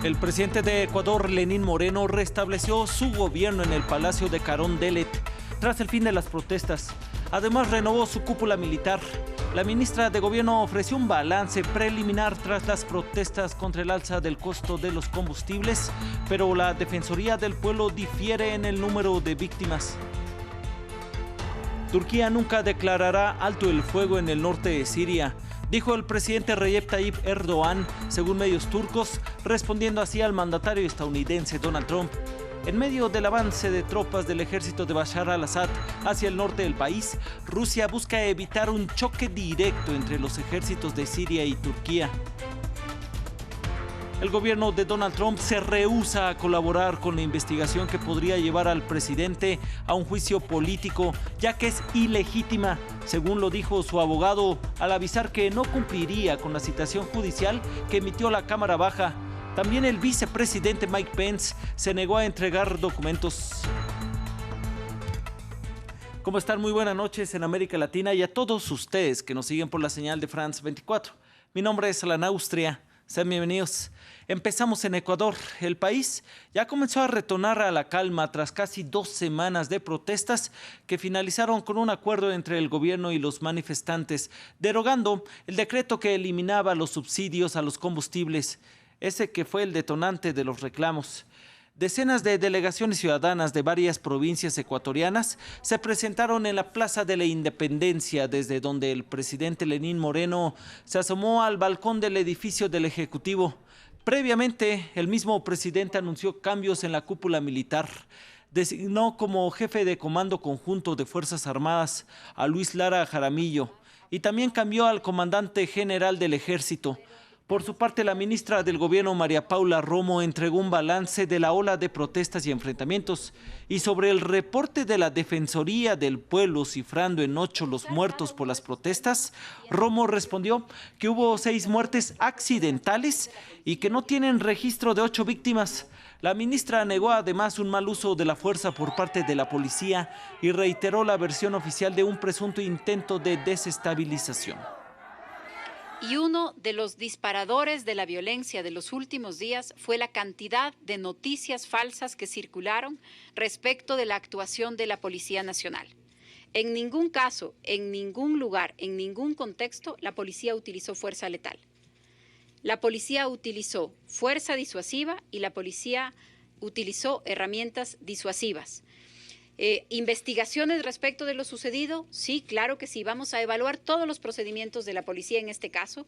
El presidente de Ecuador, Lenín Moreno, restableció su gobierno en el Palacio de Carondelet tras el fin de las protestas. Además, renovó su cúpula militar. La ministra de Gobierno ofreció un balance preliminar tras las protestas contra el alza del costo de los combustibles, pero la Defensoría del Pueblo difiere en el número de víctimas. Turquía nunca declarará alto el fuego en el norte de Siria, dijo el presidente Recep Tayyip Erdogan, según medios turcos, respondiendo así al mandatario estadounidense Donald Trump. En medio del avance de tropas del ejército de Bashar al-Assad hacia el norte del país, Rusia busca evitar un choque directo entre los ejércitos de Siria y Turquía. El gobierno de Donald Trump se rehúsa a colaborar con la investigación que podría llevar al presidente a un juicio político, ya que es ilegítima, según lo dijo su abogado, al avisar que no cumpliría con la citación judicial que emitió la Cámara Baja. También el vicepresidente Mike Pence se negó a entregar documentos. ¿Cómo están? Muy buenas noches en América Latina y a todos ustedes que nos siguen por la señal de France 24. Mi nombre es Alan Austria. Sean bienvenidos. Empezamos en Ecuador. El país ya comenzó a retornar a la calma tras casi 2 semanas de protestas que finalizaron con un acuerdo entre el gobierno y los manifestantes, derogando el decreto que eliminaba los subsidios a los combustibles, ese que fue el detonante de los reclamos. Decenas de delegaciones ciudadanas de varias provincias ecuatorianas se presentaron en la Plaza de la Independencia, desde donde el presidente Lenín Moreno se asomó al balcón del edificio del Ejecutivo. Previamente, el mismo presidente anunció cambios en la cúpula militar. Designó como jefe de Comando Conjunto de Fuerzas Armadas a Luis Lara Jaramillo y también cambió al comandante general del Ejército. Por su parte, la ministra del Gobierno, María Paula Romo, entregó un balance de la ola de protestas y enfrentamientos. Y sobre el reporte de la Defensoría del Pueblo, cifrando en 8 los muertos por las protestas, Romo respondió que hubo 6 muertes accidentales y que no tienen registro de 8 víctimas. La ministra negó además un mal uso de la fuerza por parte de la policía y reiteró la versión oficial de un presunto intento de desestabilización. Y uno de los disparadores de la violencia de los últimos días fue la cantidad de noticias falsas que circularon respecto de la actuación de la Policía Nacional. En ningún caso, en ningún lugar, en ningún contexto, la policía utilizó fuerza letal. La policía utilizó fuerza disuasiva y la policía utilizó herramientas disuasivas. ¿Investigaciones respecto de lo sucedido? Sí, claro que sí. Vamos a evaluar todos los procedimientos de la policía en este caso.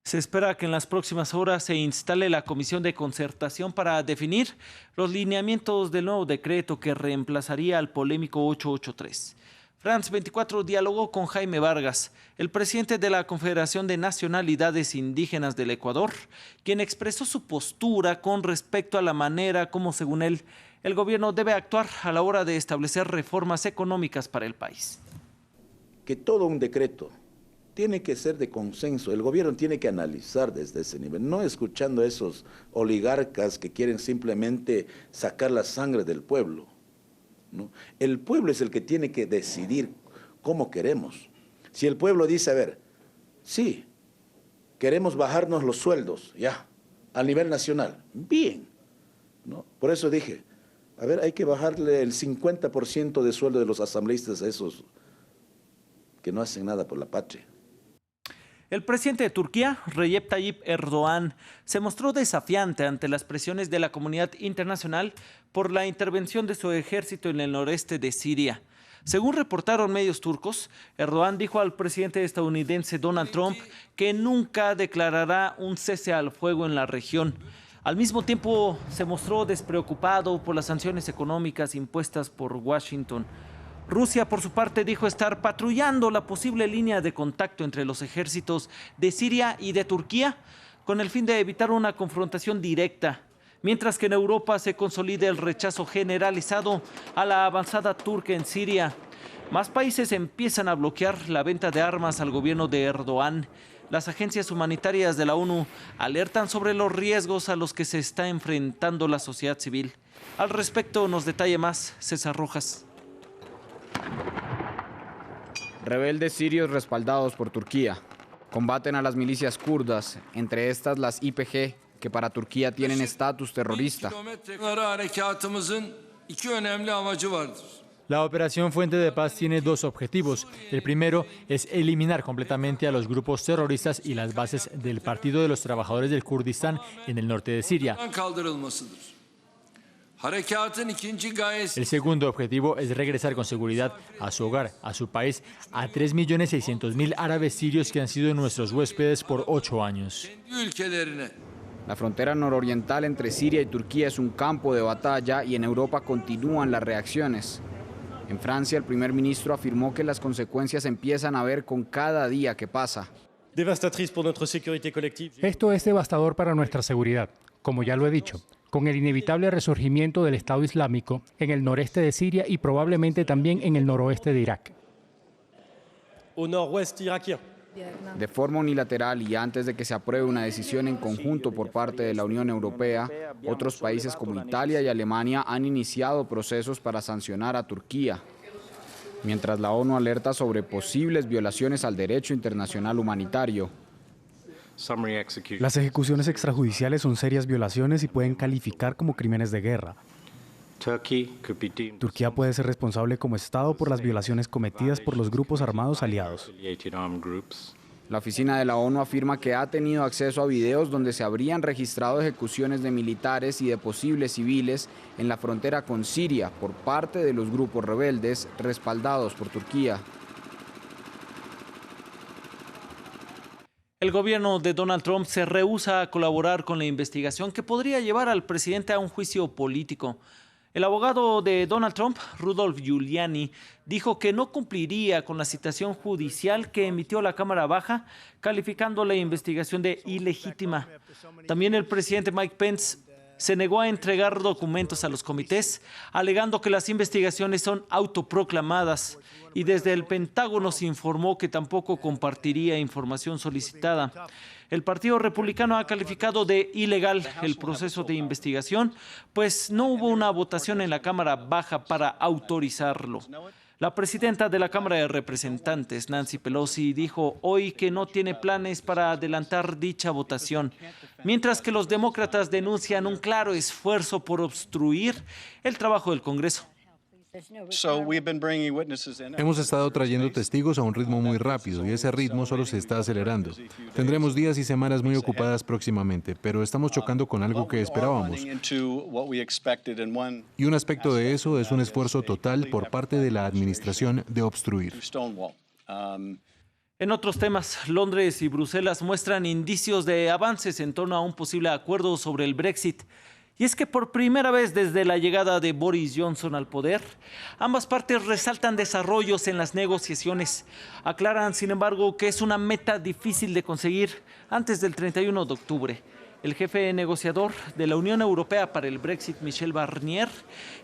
Se espera que en las próximas horas se instale la comisión de concertación para definir los lineamientos del nuevo decreto que reemplazaría al polémico 883. France 24 dialogó con Jaime Vargas, el presidente de la Confederación de Nacionalidades Indígenas del Ecuador, quien expresó su postura con respecto a la manera como, según él, el gobierno debe actuar a la hora de establecer reformas económicas para el país. Que todo un decreto tiene que ser de consenso, el gobierno tiene que analizar desde ese nivel, no escuchando a esos oligarcas que quieren simplemente sacar la sangre del pueblo, ¿no? El pueblo es el que tiene que decidir cómo queremos. Si el pueblo dice, a ver, sí, queremos bajarnos los sueldos, ya, a nivel nacional, bien, ¿no? Por eso dije, a ver, hay que bajarle el 50% de sueldo de los asambleístas a esos que no hacen nada por la patria. El presidente de Turquía, Recep Tayyip Erdogan, se mostró desafiante ante las presiones de la comunidad internacional por la intervención de su ejército en el noreste de Siria. Según reportaron medios turcos, Erdogan dijo al presidente estadounidense Donald Trump que nunca declarará un cese al fuego en la región. Al mismo tiempo, se mostró despreocupado por las sanciones económicas impuestas por Washington. Rusia, por su parte, dijo estar patrullando la posible línea de contacto entre los ejércitos de Siria y de Turquía, con el fin de evitar una confrontación directa, mientras que en Europa se consolida el rechazo generalizado a la avanzada turca en Siria. Más países empiezan a bloquear la venta de armas al gobierno de Erdogan. Las agencias humanitarias de la ONU alertan sobre los riesgos a los que se está enfrentando la sociedad civil. Al respecto nos detalla más César Rojas. Rebeldes sirios respaldados por Turquía combaten a las milicias kurdas, entre estas las YPG, que para Turquía tienen estatus terrorista. La operación Fuente de Paz tiene dos objetivos. El primero es eliminar completamente a los grupos terroristas y las bases del Partido de los Trabajadores del Kurdistán en el norte de Siria. El segundo objetivo es regresar con seguridad a su hogar, a su país, a 3.600.000 árabes sirios que han sido nuestros huéspedes por 8 años. La frontera nororiental entre Siria y Turquía es un campo de batalla y en Europa continúan las reacciones. En Francia, el primer ministro afirmó que las consecuencias empiezan a ver con cada día que pasa. Esto es devastador para nuestra seguridad, como ya lo he dicho, con el inevitable resurgimiento del Estado Islámico en el noreste de Siria y probablemente también en el noroeste de Irak. De forma unilateral y antes de que se apruebe una decisión en conjunto por parte de la Unión Europea, otros países como Italia y Alemania han iniciado procesos para sancionar a Turquía. Mientras la ONU alerta sobre posibles violaciones al derecho internacional humanitario. Las ejecuciones extrajudiciales son serias violaciones y pueden calificar como crímenes de guerra. Turquía puede ser responsable como Estado por las violaciones cometidas por los grupos armados aliados. La oficina de la ONU afirma que ha tenido acceso a videos donde se habrían registrado ejecuciones de militares y de posibles civiles en la frontera con Siria por parte de los grupos rebeldes respaldados por Turquía. El gobierno de Donald Trump se rehúsa a colaborar con la investigación que podría llevar al presidente a un juicio político. El abogado de Donald Trump, Rudolph Giuliani, dijo que no cumpliría con la citación judicial que emitió la Cámara Baja, calificando la investigación de ilegítima. También el presidente Mike Pence se negó a entregar documentos a los comités, alegando que las investigaciones son autoproclamadas, y desde el Pentágono se informó que tampoco compartiría información solicitada. El Partido Republicano ha calificado de ilegal el proceso de investigación, pues no hubo una votación en la Cámara Baja para autorizarlo. La presidenta de la Cámara de Representantes, Nancy Pelosi, dijo hoy que no tiene planes para adelantar dicha votación, mientras que los demócratas denuncian un claro esfuerzo por obstruir el trabajo del Congreso. Hemos estado trayendo testigos a un ritmo muy rápido y ese ritmo solo se está acelerando. Tendremos días y semanas muy ocupadas próximamente, pero estamos chocando con algo que esperábamos. Y un aspecto de eso es un esfuerzo total por parte de la administración de obstruir. En otros temas, Londres y Bruselas muestran indicios de avances en torno a un posible acuerdo sobre el Brexit. Y es que por primera vez desde la llegada de Boris Johnson al poder, ambas partes resaltan desarrollos en las negociaciones. Aclaran, sin embargo, que es una meta difícil de conseguir antes del 31 de octubre. El jefe negociador de la Unión Europea para el Brexit, Michel Barnier,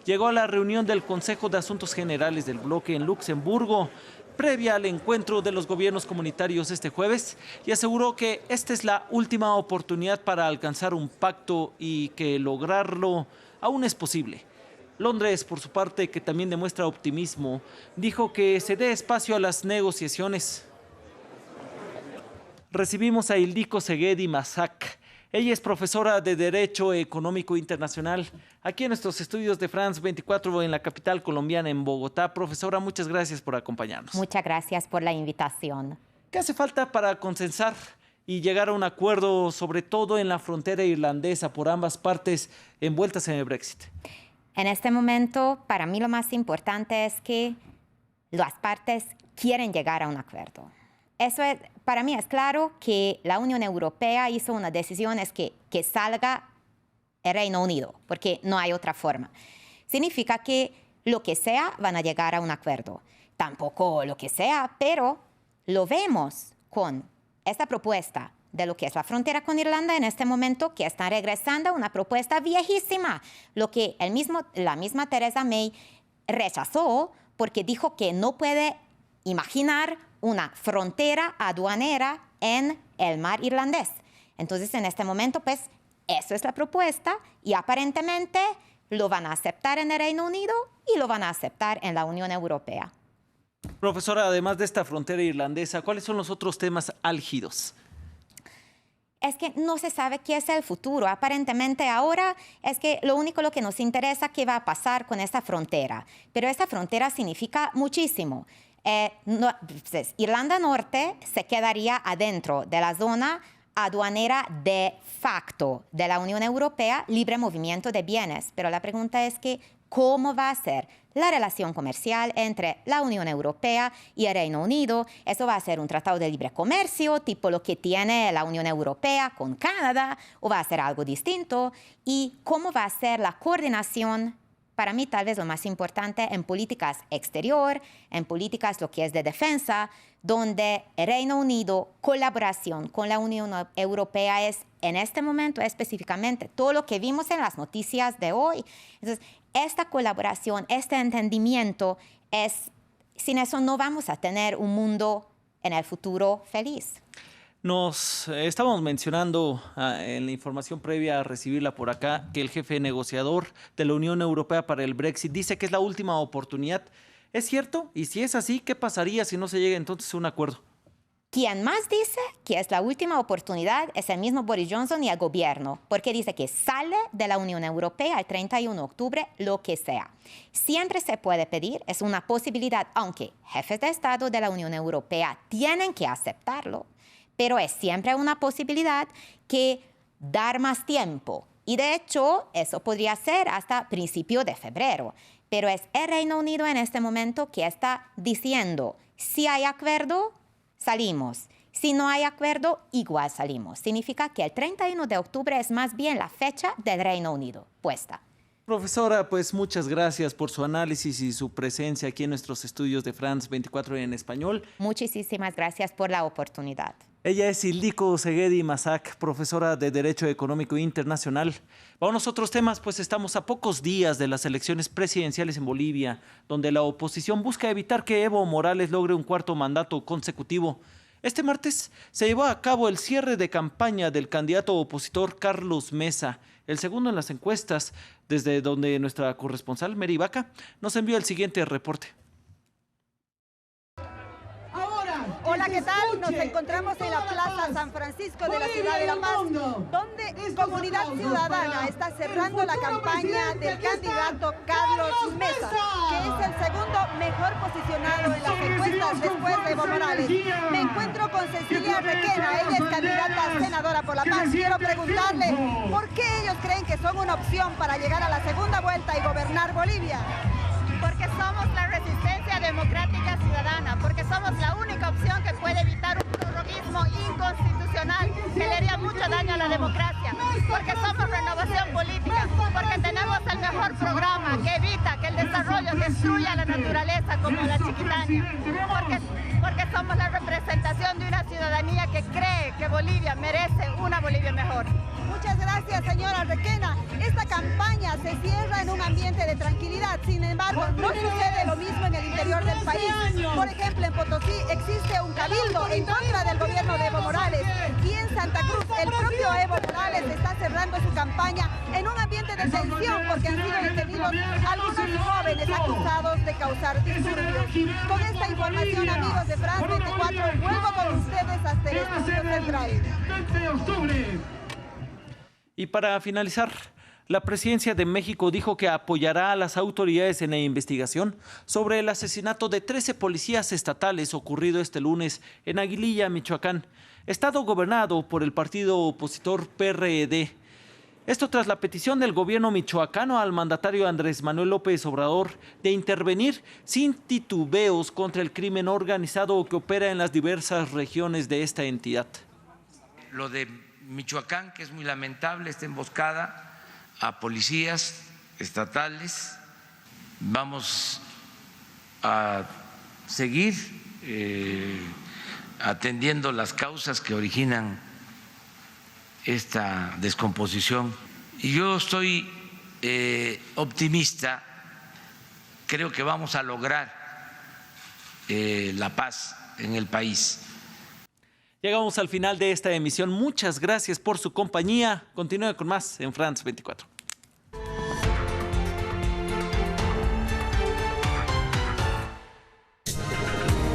llegó a la reunión del Consejo de Asuntos Generales del bloque en Luxemburgo, previa al encuentro de los gobiernos comunitarios este jueves, y aseguró que esta es la última oportunidad para alcanzar un pacto y que lograrlo aún es posible. Londres, por su parte, que también demuestra optimismo, dijo que se dé espacio a las negociaciones. Recibimos a Ildiko Segedi Masak. Ella es profesora de Derecho Económico Internacional aquí en nuestros estudios de France 24 en la capital colombiana, en Bogotá. Profesora, muchas gracias por acompañarnos. Muchas gracias por la invitación. ¿Qué hace falta para consensar y llegar a un acuerdo, sobre todo en la frontera irlandesa, por ambas partes envueltas en el Brexit? En este momento, para mí lo más importante es que las partes quieren llegar a un acuerdo. Eso es, para mí es claro que la Unión Europea hizo una decisión, es que salga el Reino Unido, porque no hay otra forma. Significa que lo que sea van a llegar a un acuerdo. Tampoco lo que sea, pero lo vemos con esta propuesta de lo que es la frontera con Irlanda en este momento, que están regresando a una propuesta viejísima, lo que la misma Theresa May rechazó porque dijo que no puede imaginar una frontera aduanera en el mar irlandés. Entonces, en este momento, pues, eso es la propuesta y aparentemente lo van a aceptar en el Reino Unido y lo van a aceptar en la Unión Europea. Profesora, además de esta frontera irlandesa, ¿cuáles son los otros temas álgidos? es que no se sabe qué es el futuro. Aparentemente ahora es que lo único que nos interesa qué va a pasar con esta frontera. Pero esta frontera significa muchísimo. Irlanda Norte se quedaría adentro de la zona aduanera de facto de la Unión Europea, libre movimiento de bienes. Pero la pregunta es que, ¿cómo va a ser la relación comercial entre la Unión Europea y el Reino Unido? Eso va a ser un tratado de libre comercio, tipo lo que tiene la Unión Europea con Canadá, o va a ser algo distinto. ¿Y cómo va a ser la coordinación? Para mí, tal vez lo más importante en políticas exterior, en políticas lo que es de defensa, donde el Reino Unido, colaboración con la Unión Europea es, en este momento específicamente, todo lo que vimos en las noticias de hoy. Entonces, esta colaboración, este entendimiento, sin eso no vamos a tener un mundo en el futuro feliz. Nos estábamos mencionando en la información previa a recibirla por acá que el jefe negociador de la Unión Europea para el Brexit dice que es la última oportunidad. ¿Es cierto? Y si es así, ¿qué pasaría si no se llega entonces a un acuerdo? Quien más dice que es la última oportunidad es el mismo Boris Johnson y el gobierno, porque dice que sale de la Unión Europea el 31 de octubre, lo que sea. Siempre se puede pedir, es una posibilidad, aunque jefes de Estado de la Unión Europea tienen que aceptarlo. Pero es siempre una posibilidad que dar más tiempo. Y de hecho, eso podría ser hasta principio de febrero. Pero es el Reino Unido en este momento que está diciendo, si hay acuerdo, salimos. Si no hay acuerdo, igual salimos. Significa que el 31 de octubre es más bien la fecha del Reino Unido puesta. Profesora, pues muchas gracias por su análisis y su presencia aquí en nuestros estudios de France 24 en español. Muchísimas gracias por la oportunidad. Ella es Ildiko Segedi Masak, profesora de Derecho Económico Internacional. Vamos a otros temas, pues estamos a pocos días de las elecciones presidenciales en Bolivia, donde la oposición busca evitar que Evo Morales logre un cuarto mandato consecutivo. Este martes se llevó a cabo el cierre de campaña del candidato opositor Carlos Mesa, el segundo en las encuestas, desde donde nuestra corresponsal Mary Vaca nos envió el siguiente reporte. Hola, ¿qué tal? Nos encontramos en la Plaza San Francisco de la ciudad de La Paz, donde Comunidad Ciudadana está cerrando la campaña del candidato Carlos Mesa, que es el segundo mejor posicionado en las encuestas después de Evo Morales. Me encuentro con Cecilia Requena, ella es candidata a senadora por La Paz. Quiero preguntarle, ¿por qué ellos creen que son una opción para llegar a la segunda vuelta y gobernar Bolivia? Porque somos la resistencia democrática ciudadana, porque somos la única opción que puede evitar un prorroguismo inconstitucional que le haría mucho daño a la democracia, porque somos renovación política, porque tenemos el mejor programa que evita que el desarrollo destruya la naturaleza como la Chiquitania, porque somos la representación de una ciudadanía que cree que Bolivia merece una Bolivia mejor. Muchas gracias, señora Requena. Esta campaña se cierra en un ambiente de tranquilidad. Sin embargo, no sucede lo mismo en el interior del país. Por ejemplo, en Potosí existe un cabildo en contra del gobierno de Evo Morales. Y en Santa Cruz, el propio Evo Morales está cerrando su campaña en un ambiente de tensión porque han sido detenidos algunos jóvenes acusados de causar disturbios. Con esta información, amigos de France 24, vuelvo con ustedes hasta el estudio central. Y para finalizar, la presidencia de México dijo que apoyará a las autoridades en la investigación sobre el asesinato de 13 policías estatales ocurrido este lunes en Aguililla, Michoacán, estado gobernado por el partido opositor PRD. Esto tras la petición del gobierno michoacano al mandatario Andrés Manuel López Obrador de intervenir sin titubeos contra el crimen organizado que opera en las diversas regiones de esta entidad. Lo de Michoacán, que es muy lamentable, esta emboscada a policías estatales. Vamos a seguir atendiendo las causas que originan esta descomposición. Y yo estoy optimista, creo que vamos a lograr la paz en el país. Llegamos al final de esta emisión. Muchas gracias por su compañía. Continúe con más en France 24.